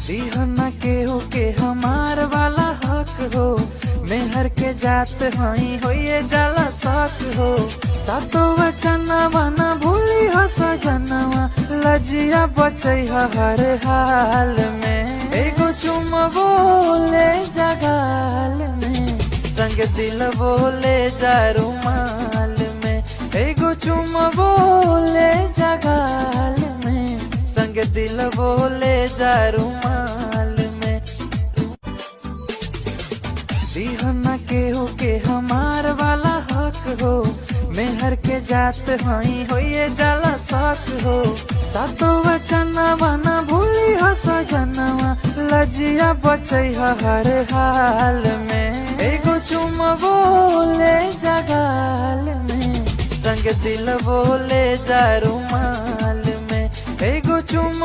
दीहना केहू के हमार वाला हक हो, मेहर के जात हई होइए जाला शक हो। सातो वचनवा न भूली हो सजनवा, लजिया बचई हर हाल में। एगो चुम बोले जगाल में, संग दिल बोले जा रुमाल में। एगो चुम बोले जगाल में, संग दिल बोले जा रुमाल में। दीहना केहू के हमार वाला हक हो, मेहर के जात हई होइए जाला शक हो। सातो वचनवा न भूली हो सजनवा, लजिया बचई हर हाल में। एगो चुम बोले जगाल में, संग दिल बोले जा रुमाल में। एगो चुम